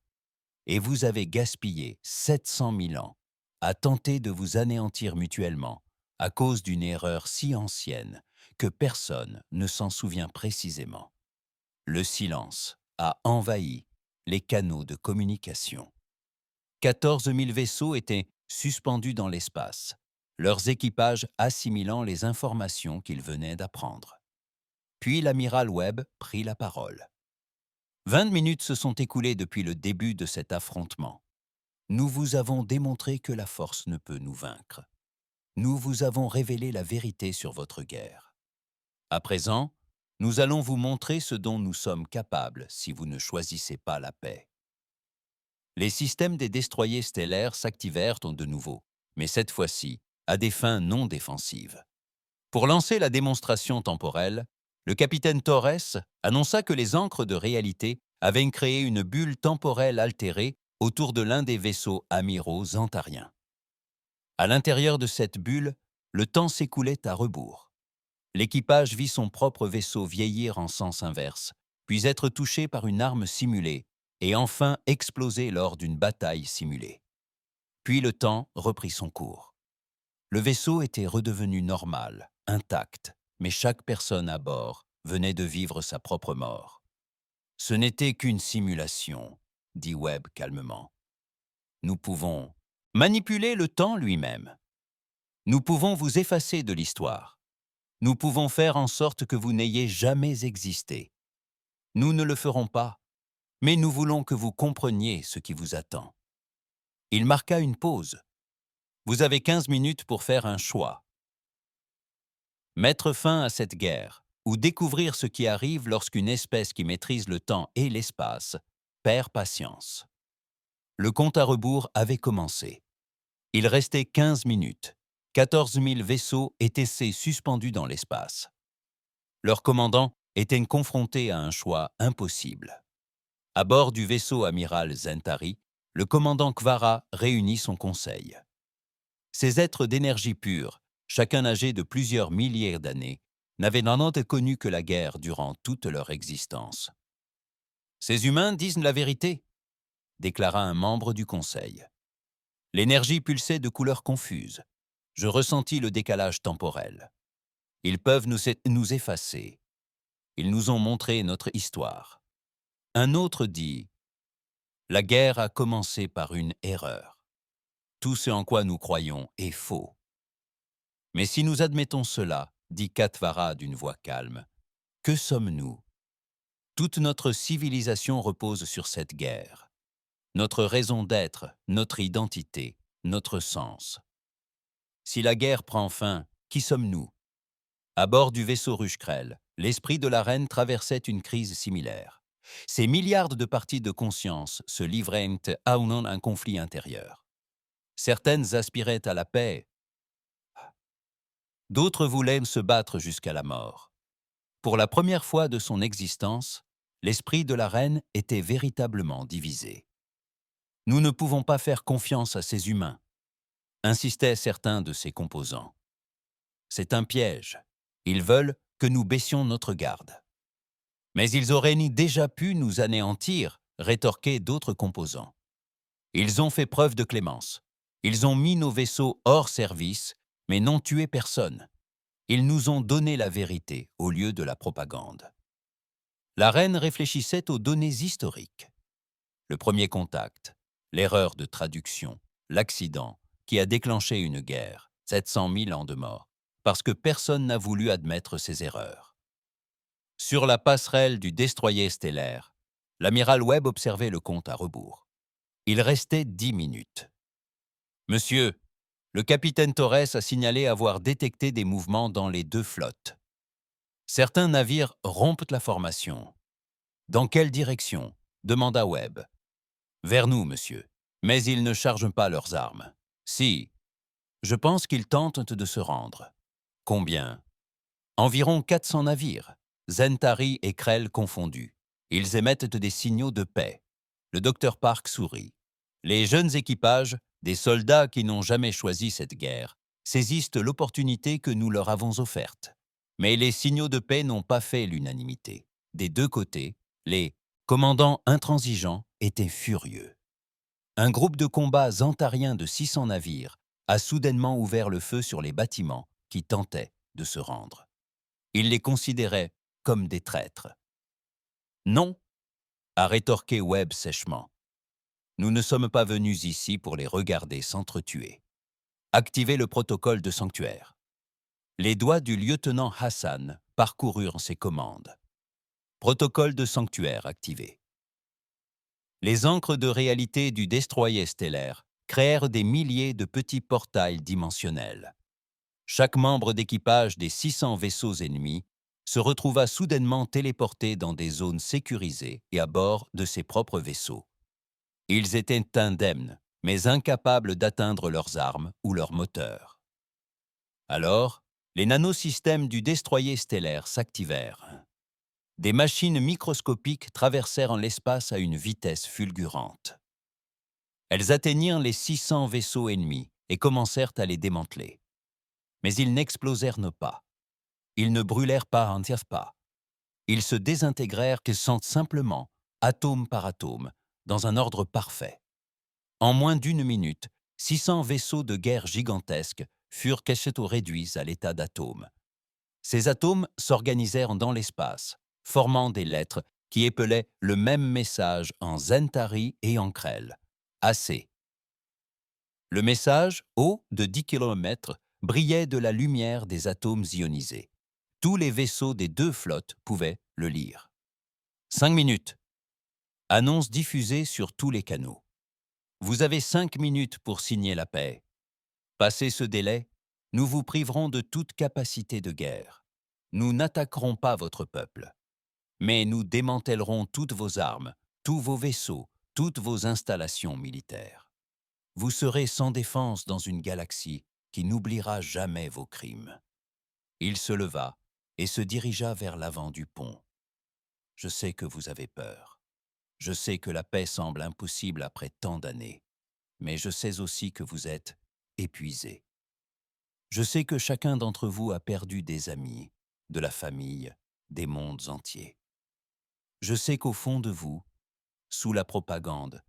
Et vous avez gaspillé 700 000 ans à tenter de vous anéantir mutuellement à cause d'une erreur si ancienne que personne ne s'en souvient précisément. Le silence a envahi les canaux de communication. 14 000 vaisseaux étaient suspendus dans l'espace, leurs équipages assimilant les informations qu'ils venaient d'apprendre. Puis l'amiral Webb prit la parole. 20 minutes se sont écoulées depuis le début de cet affrontement. Nous vous avons démontré que la force ne peut nous vaincre. Nous vous avons révélé la vérité sur votre guerre. À présent, nous allons vous montrer ce dont nous sommes capables si vous ne choisissez pas la paix. Les systèmes des destroyers stellaires s'activèrent de nouveau, mais cette fois-ci, à des fins non défensives. Pour lancer la démonstration temporelle, le capitaine Torres annonça que les ancres de réalité avaient créé une bulle temporelle altérée autour de l'un des vaisseaux amiraux zantariens. À l'intérieur de cette bulle, le temps s'écoulait à rebours. L'équipage vit son propre vaisseau vieillir en sens inverse, puis être touché par une arme simulée et enfin exploser lors d'une bataille simulée. Puis le temps reprit son cours. Le vaisseau était redevenu normal, intact, mais chaque personne à bord venait de vivre sa propre mort. « Ce n'était qu'une simulation », dit Webb calmement. « Nous pouvons manipuler le temps lui-même. Nous pouvons vous effacer de l'histoire. Nous pouvons faire en sorte que vous n'ayez jamais existé. Nous ne le ferons pas, mais nous voulons que vous compreniez ce qui vous attend. » Il marqua une pause. « Vous avez 15 minutes pour faire un choix. Mettre fin à cette guerre, ou découvrir ce qui arrive lorsqu'une espèce qui maîtrise le temps et l'espace perd patience. » Le compte à rebours avait commencé. Il restait 15 minutes. 14 000 vaisseaux étaient suspendus dans l'espace. Leurs commandants étaient confrontés à un choix impossible. À bord du vaisseau amiral Zentari, le commandant Kvara réunit son conseil. Ces êtres d'énergie pure, chacun âgé de plusieurs milliers d'années, n'avaient n'en connu que la guerre durant toute leur existence. « Ces humains disent la vérité », déclara un membre du conseil. L'énergie pulsait de couleurs confuses. Je ressentis le décalage temporel. Ils peuvent nous effacer. Ils nous ont montré notre histoire. Un autre dit « La guerre a commencé par une erreur. Tout ce en quoi nous croyons est faux. » Mais si nous admettons cela, dit Katvara d'une voix calme, que sommes-nous? Toute notre civilisation repose sur cette guerre. Notre raison d'être, notre identité, notre sens. Si la guerre prend fin, qui sommes-nous? À bord du vaisseau Rushkrel, l'esprit de la reine traversait une crise similaire. Ces milliards de parties de conscience se livraient à un conflit intérieur. Certaines aspiraient à la paix, d'autres voulaient se battre jusqu'à la mort. Pour la première fois de son existence, l'esprit de la reine était véritablement divisé. « Nous ne pouvons pas faire confiance à ces humains », insistaient certains de ses composants. « C'est un piège. Ils veulent que nous baissions notre garde. » « Mais ils auraient déjà pu nous anéantir », rétorquaient d'autres composants. « Ils ont fait preuve de clémence. Ils ont mis nos vaisseaux hors service, mais n'ont tué personne. Ils nous ont donné la vérité au lieu de la propagande. » La reine réfléchissait aux données historiques. Le premier contact, l'erreur de traduction, l'accident qui a déclenché une guerre, 700 000 ans de mort, parce que personne n'a voulu admettre ses erreurs. Sur la passerelle du destroyer stellaire, l'amiral Webb observait le compte à rebours. Il restait 10 minutes. « Monsieur, le capitaine Torres a signalé avoir détecté des mouvements dans les deux flottes. Certains navires rompent la formation. »« Dans quelle direction ?» demanda Webb. « Vers nous, monsieur. Mais ils ne chargent pas leurs armes. »« Si. Je pense qu'ils tentent de se rendre. »« Combien ?»« Environ 400 navires. Zentari et Krell confondus. Ils émettent des signaux de paix. » Le docteur Park sourit. Les jeunes équipages, des soldats qui n'ont jamais choisi cette guerre, saisissent l'opportunité que nous leur avons offerte. Mais les signaux de paix n'ont pas fait l'unanimité. Des deux côtés, les commandants intransigeants étaient furieux. Un groupe de combat zantariens de 600 navires a soudainement ouvert le feu sur les bâtiments qui tentaient de se rendre. Il les considérait comme des traîtres. « Non », a rétorqué Webb sèchement. « Nous ne sommes pas venus ici pour les regarder s'entretuer. Activez le protocole de sanctuaire. » Les doigts du lieutenant Hassan parcoururent ses commandes. Protocole de sanctuaire activé. Les ancres de réalité du destroyer stellaire créèrent des milliers de petits portails dimensionnels. Chaque membre d'équipage des 600 vaisseaux ennemis se retrouva soudainement téléporté dans des zones sécurisées et à bord de ses propres vaisseaux. Ils étaient indemnes, mais incapables d'atteindre leurs armes ou leurs moteurs. Alors, les nanosystèmes du destroyer stellaire s'activèrent. Des machines microscopiques traversèrent en l'espace à une vitesse fulgurante. Elles atteignirent les 600 vaisseaux ennemis et commencèrent à les démanteler. Mais ils n'explosèrent pas. Ils ne brûlèrent pas entièrement pas. Ils se désintégrèrent que simplement, atome par atome, dans un ordre parfait. En moins d'1 minute, 600 vaisseaux de guerre gigantesques furent cachés réduits à l'état d'atomes. Ces atomes s'organisèrent dans l'espace, formant des lettres qui épelaient le même message en Zentari et en Krell. AC. Le message, haut de 10 km, brillait de la lumière des atomes ionisés. Tous les vaisseaux des 2 flottes pouvaient le lire. 5 minutes. Annonce diffusée sur tous les canaux. Vous avez 5 minutes pour signer la paix. Passé ce délai, nous vous priverons de toute capacité de guerre. Nous n'attaquerons pas votre peuple. Mais nous démantèlerons toutes vos armes, tous vos vaisseaux, toutes vos installations militaires. Vous serez sans défense dans une galaxie qui n'oubliera jamais vos crimes. Il se leva et se dirigea vers l'avant du pont. Je sais que vous avez peur. Je sais que la paix semble impossible après tant d'années. Mais je sais aussi que vous êtes épuisés. Je sais que chacun d'entre vous a perdu des amis, de la famille, des mondes entiers. Je sais qu'au fond de vous, sous la propagande,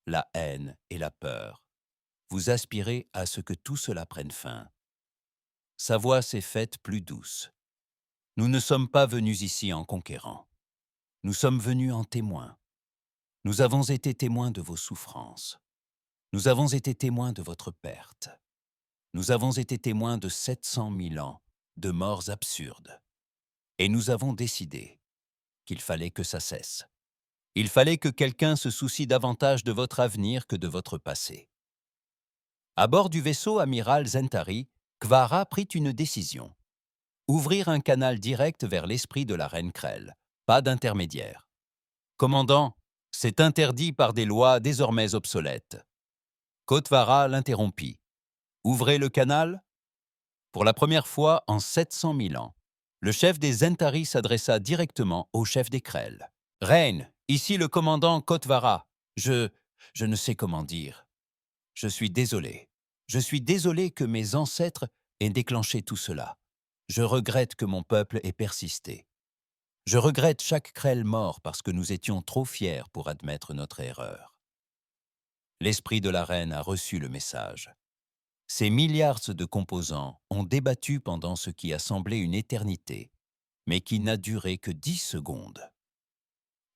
la haine et la peur, vous aspirez à ce que tout cela prenne fin. Sa voix s'est faite plus douce. Nous ne sommes pas venus ici en conquérants. Nous sommes venus en témoins. Nous avons été témoins de vos souffrances. Nous avons été témoins de votre perte. Nous avons été témoins de 700 000 ans de morts absurdes. Et nous avons décidé qu'il fallait que ça cesse. Il fallait que quelqu'un se soucie davantage de votre avenir que de votre passé. À bord du vaisseau amiral Zentari, Kvara prit une décision. Ouvrir un canal direct vers l'esprit de la reine Krell, pas d'intermédiaire. Commandant, c'est interdit par des lois désormais obsolètes. Kotvara l'interrompit. Ouvrez le canal. Pour la première fois en 700 000 ans, le chef des Zentari s'adressa directement au chef des Krell. Reine, ici le commandant Kotvara. Je ne sais comment dire. Je suis désolé. Je suis désolé que mes ancêtres aient déclenché tout cela. Je regrette que mon peuple ait persisté. Je regrette chaque Krell mort parce que nous étions trop fiers pour admettre notre erreur. L'esprit de la reine a reçu le message. Ces milliards de composants ont débattu pendant ce qui a semblé une éternité, mais qui n'a duré que 10 secondes.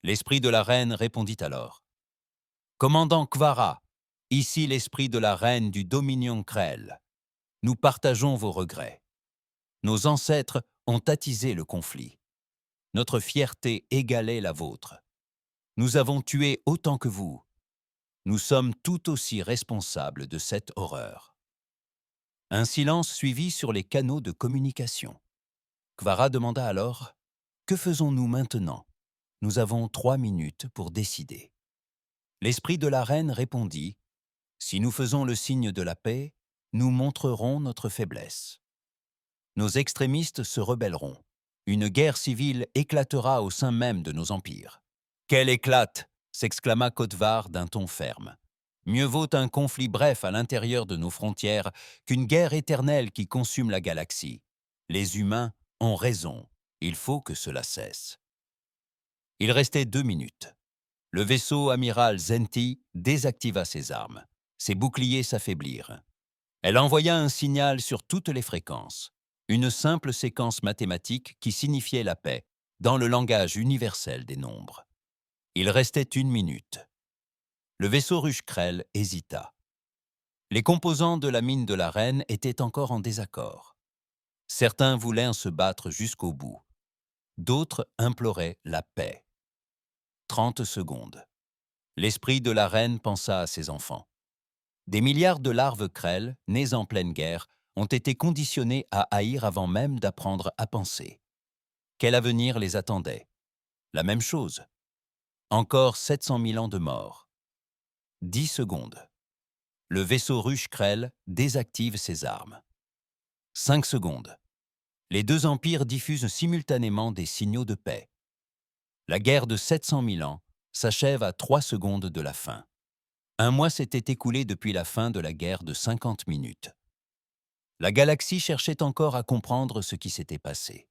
L'esprit de la reine répondit alors. « Commandant Kvara, ici l'esprit de la reine du Dominion Krell. Nous partageons vos regrets. Nos ancêtres ont attisé le conflit. Notre fierté égalait la vôtre. Nous avons tué autant que vous. Nous sommes tout aussi responsables de cette horreur. » Un silence suivit sur les canaux de communication. Kvara demanda alors « Que faisons-nous maintenant ? Nous avons 3 minutes pour décider. » L'esprit de la reine répondit « Si nous faisons le signe de la paix, nous montrerons notre faiblesse. Nos extrémistes se rebelleront. Une guerre civile éclatera au sein même de nos empires. »« Qu'elle éclate !» s'exclama Kotvar d'un ton ferme. « Mieux vaut un conflit bref à l'intérieur de nos frontières qu'une guerre éternelle qui consume la galaxie. Les humains ont raison. Il faut que cela cesse. » Il restait 2 minutes. Le vaisseau amiral Zenti désactiva ses armes. Ses boucliers s'affaiblirent. Elle envoya un signal sur toutes les fréquences, une simple séquence mathématique qui signifiait la paix, dans le langage universel des nombres. Il restait 1 minute. Le vaisseau ruche Krell hésita. Les composants de la mine de la reine étaient encore en désaccord. Certains voulaient se battre jusqu'au bout. D'autres imploraient la paix. 30 secondes. L'esprit de la reine pensa à ses enfants. Des milliards de larves Krell, nées en pleine guerre, ont été conditionnées à haïr avant même d'apprendre à penser. Quel avenir les attendait? La même chose. Encore 700 000 ans de mort. 10 secondes. Le vaisseau ruche Krell désactive ses armes. 5 secondes. Les deux empires diffusent simultanément des signaux de paix. La guerre de 700 000 ans s'achève à 3 secondes de la fin. 1 mois s'était écoulé depuis la fin de la guerre de 50 minutes. La galaxie cherchait encore à comprendre ce qui s'était passé.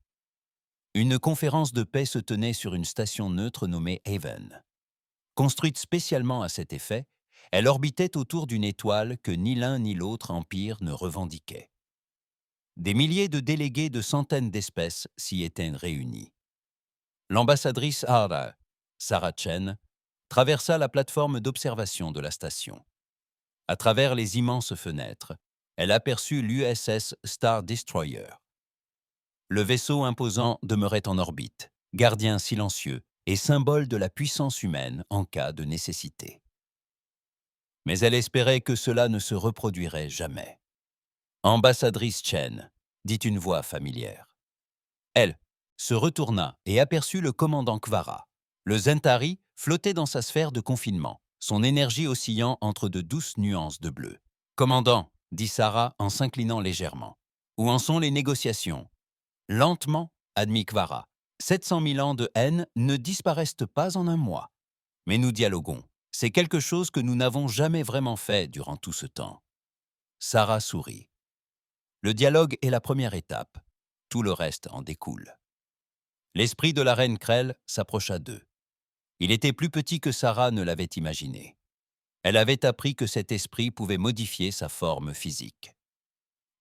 Une conférence de paix se tenait sur une station neutre nommée Haven. Construite spécialement à cet effet, elle orbitait autour d'une étoile que ni l'un ni l'autre empire ne revendiquait. Des milliers de délégués de centaines d'espèces s'y étaient réunis. L'ambassadrice Hara, Sarah Chen, traversa la plateforme d'observation de la station. À travers les immenses fenêtres, elle aperçut l'USS Star Destroyer. Le vaisseau imposant demeurait en orbite, gardien silencieux et symbole de la puissance humaine en cas de nécessité. Mais elle espérait que cela ne se reproduirait jamais. « Ambassadrice Chen », dit une voix familière. Elle se retourna et aperçut le commandant Kvara. Le Zentari flottait dans sa sphère de confinement, son énergie oscillant entre de douces nuances de bleu. « Commandant », dit Sarah en s'inclinant légèrement. « Où en sont les négociations ?»« Lentement, admit Kvara. 700 000 ans de haine ne disparaissent pas en 1 mois. Mais nous dialoguons. C'est quelque chose que nous n'avons jamais vraiment fait durant tout ce temps. » Sarah sourit. Le dialogue est la première étape. Tout le reste en découle. L'esprit de la reine Krell s'approcha d'eux. Il était plus petit que Sarah ne l'avait imaginé. Elle avait appris que cet esprit pouvait modifier sa forme physique.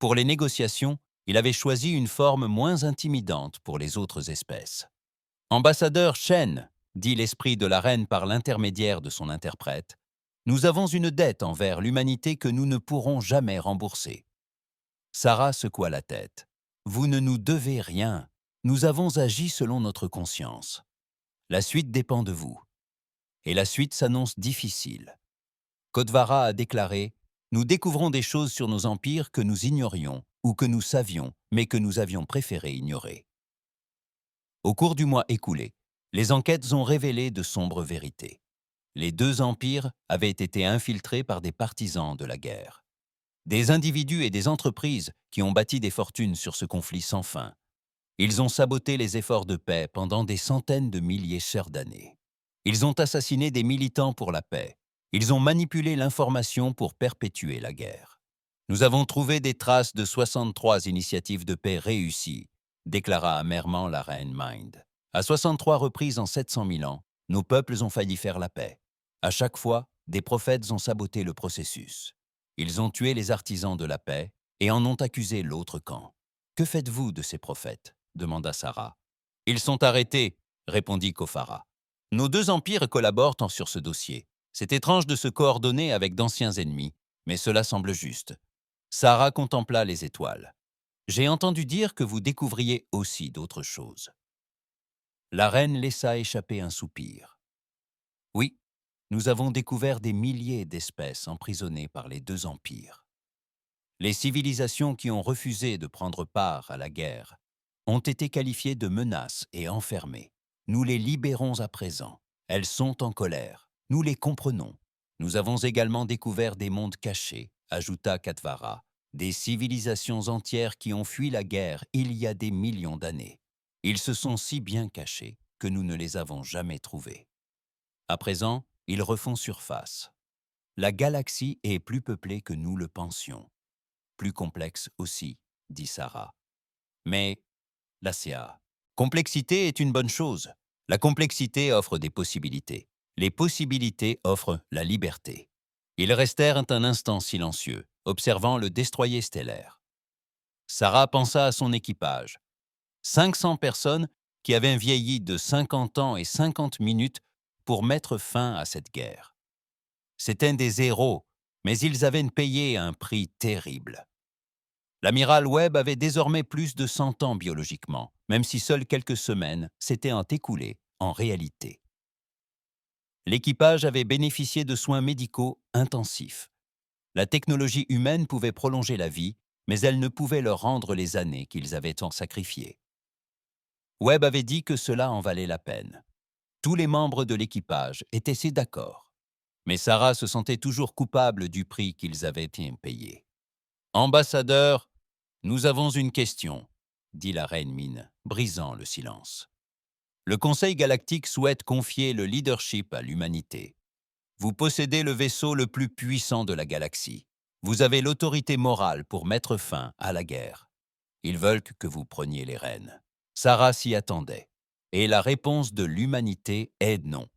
Pour les négociations, il avait choisi une forme moins intimidante pour les autres espèces. « Ambassadeur Chen », dit l'esprit de la reine par l'intermédiaire de son interprète, « nous avons une dette envers l'humanité que nous ne pourrons jamais rembourser. » Sarah secoua la tête. « Vous ne nous devez rien. Nous avons agi selon notre conscience. La suite dépend de vous. » Et la suite s'annonce difficile. Kodvara a déclaré « Nous découvrons des choses sur nos empires que nous ignorions ou que nous savions, mais que nous avions préféré ignorer. » Au cours du mois écoulé, les enquêtes ont révélé de sombres vérités. Les deux empires avaient été infiltrés par des partisans de la guerre. Des individus et des entreprises qui ont bâti des fortunes sur ce conflit sans fin. Ils ont saboté les efforts de paix pendant des centaines de milliers d'années. Ils ont assassiné des militants pour la paix. Ils ont manipulé l'information pour perpétuer la guerre. Nous avons trouvé des traces de 63 initiatives de paix réussies, déclara amèrement la reine Mind. À 63 reprises en 700 000 ans, nos peuples ont failli faire la paix. À chaque fois, des prophètes ont saboté le processus. Ils ont tué les artisans de la paix et en ont accusé l'autre camp. « Que faites-vous de ces prophètes ?» demanda Sarah. « Ils sont arrêtés », répondit Kofara. « Nos deux empires collaborent sur ce dossier. C'est étrange de se coordonner avec d'anciens ennemis, mais cela semble juste. » Sarah contempla les étoiles. « J'ai entendu dire que vous découvriez aussi d'autres choses. » La reine laissa échapper un soupir. « Oui, nous avons découvert des milliers d'espèces emprisonnées par les deux empires. Les civilisations qui ont refusé de prendre part à la guerre ont été qualifiées de menaces et enfermées. Nous les libérons à présent. Elles sont en colère. Nous les comprenons. Nous avons également découvert des mondes cachés, ajouta Katvara, des civilisations entières qui ont fui la guerre il y a des millions d'années. Ils se sont si bien cachés que nous ne les avons jamais trouvés. À présent, ils refont surface. La galaxie est plus peuplée que nous le pensions. Plus complexe aussi, dit Sarah. Mais, l'ACA, complexité est une bonne chose. La complexité offre des possibilités. Les possibilités offrent la liberté. Ils restèrent un instant silencieux, observant le destroyer stellaire. Sarah pensa à son équipage. 500 personnes qui avaient vieilli de 50 ans et 50 minutes pour mettre fin à cette guerre. C'étaient des héros, mais ils avaient payé un prix terrible. L'amiral Webb avait désormais plus de 100 ans biologiquement, même si seules quelques semaines s'étaient écoulées en réalité. L'équipage avait bénéficié de soins médicaux intensifs. La technologie humaine pouvait prolonger la vie, mais elle ne pouvait leur rendre les années qu'ils avaient tant sacrifiées. Webb avait dit que cela en valait la peine. Tous les membres de l'équipage étaient si d'accord. Mais Sarah se sentait toujours coupable du prix qu'ils avaient payé. « Ambassadeur, nous avons une question, » dit la reine Mine, brisant le silence. « Le Conseil galactique souhaite confier le leadership à l'humanité. Vous possédez le vaisseau le plus puissant de la galaxie. Vous avez l'autorité morale pour mettre fin à la guerre. Ils veulent que vous preniez les rênes. » Sarah s'y attendait. Et la réponse de l'humanité est non.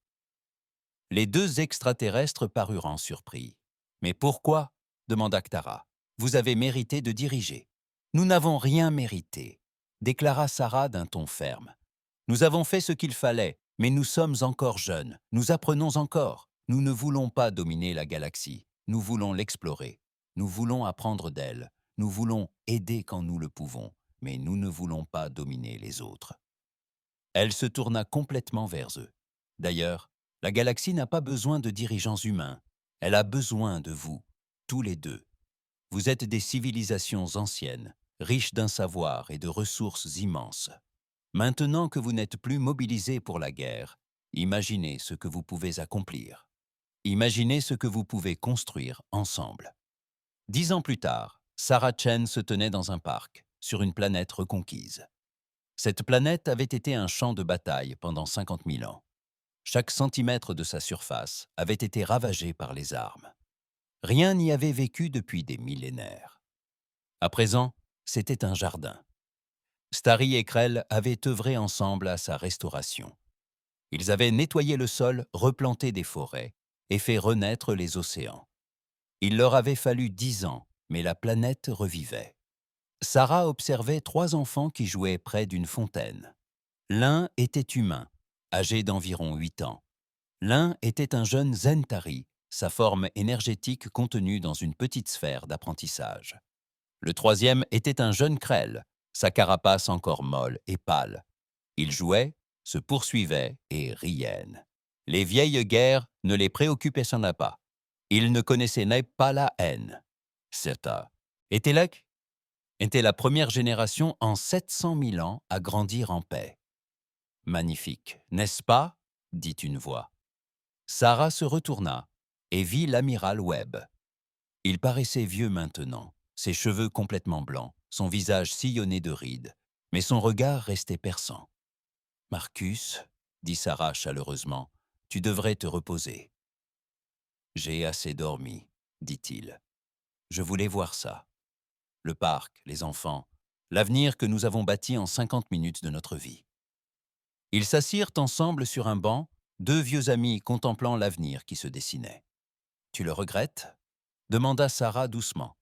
Les deux extraterrestres parurent surpris. « Mais pourquoi ?» demanda Ktara. « Vous avez mérité de diriger. »« Nous n'avons rien mérité, » déclara Sarah d'un ton ferme. « Nous avons fait ce qu'il fallait, mais nous sommes encore jeunes. Nous apprenons encore. Nous ne voulons pas dominer la galaxie. Nous voulons l'explorer. Nous voulons apprendre d'elle. Nous voulons aider quand nous le pouvons, mais nous ne voulons pas dominer les autres. » Elle se tourna complètement vers eux. D'ailleurs, la galaxie n'a pas besoin de dirigeants humains. Elle a besoin de vous, tous les deux. Vous êtes des civilisations anciennes, riches d'un savoir et de ressources immenses. Maintenant que vous n'êtes plus mobilisés pour la guerre, imaginez ce que vous pouvez accomplir. Imaginez ce que vous pouvez construire ensemble. 10 ans plus tard, Sarah Chen se tenait dans un parc, sur une planète reconquise. Cette planète avait été un champ de bataille pendant 50 000 ans. Chaque centimètre de sa surface avait été ravagé par les armes. Rien n'y avait vécu depuis des millénaires. À présent, c'était un jardin. Starry et Krell avaient œuvré ensemble à sa restauration. Ils avaient nettoyé le sol, replanté des forêts et fait renaître les océans. Il leur avait fallu 10 ans, mais la planète revivait. Sarah observait 3 enfants qui jouaient près d'une fontaine. L'un était humain, âgé d'environ 8 ans. L'un était un jeune Zentari, sa forme énergétique contenue dans une petite sphère d'apprentissage. Le troisième était un jeune Krell, sa carapace encore molle et pâle. Ils jouaient, se poursuivaient et riaient. Les vieilles guerres ne les préoccupaient pas. Ils ne connaissaient pas la haine. C'était la première génération en 700 000 ans à grandir en paix. « Magnifique, n'est-ce pas ?» dit une voix. Sarah se retourna et vit l'amiral Webb. Il paraissait vieux maintenant, ses cheveux complètement blancs, son visage sillonné de rides, mais son regard restait perçant. « Marcus, » dit Sarah chaleureusement, « tu devrais te reposer. »« J'ai assez dormi, » dit-il. « Je voulais voir ça. Le parc, les enfants, l'avenir que nous avons bâti en 50 minutes de notre vie. » Ils s'assirent ensemble sur un banc, deux vieux amis contemplant l'avenir qui se dessinait. « Tu le regrettes ?» demanda Sarah doucement.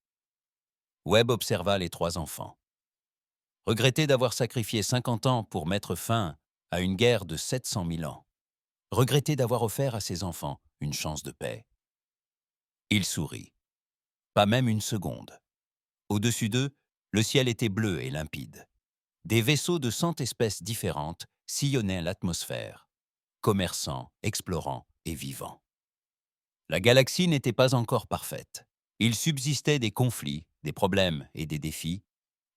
Webb observa les 3 enfants. Regretter d'avoir sacrifié 50 ans pour mettre fin à une guerre de 700 000 ans. Regretter d'avoir offert à ses enfants une chance de paix. Il sourit. Pas même une seconde. Au-dessus d'eux, le ciel était bleu et limpide. Des vaisseaux de 100 espèces différentes sillonnaient l'atmosphère, commerçants, explorants et vivants. La galaxie n'était pas encore parfaite. Il subsistait des conflits, des problèmes et des défis,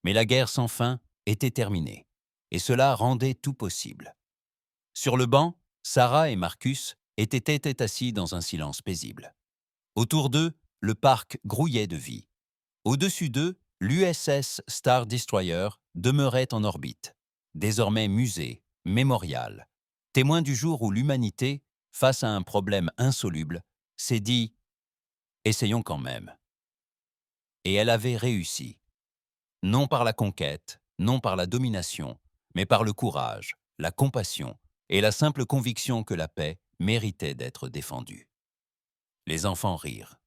mais la guerre sans fin était terminée, et cela rendait tout possible. Sur le banc, Sarah et Marcus étaient assis dans un silence paisible. Autour d'eux, le parc grouillait de vie. Au-dessus d'eux, l'USS Star Destroyer demeurait en orbite, désormais musée, mémorial, témoin du jour où l'humanité, face à un problème insoluble, s'est dit « essayons quand même ». Et elle avait réussi. Non par la conquête, non par la domination, mais par le courage, la compassion et la simple conviction que la paix méritait d'être défendue. Les enfants rirent.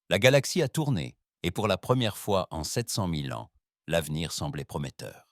La galaxie a tourné, et pour la première fois en 700 000 ans, l'avenir semblait prometteur.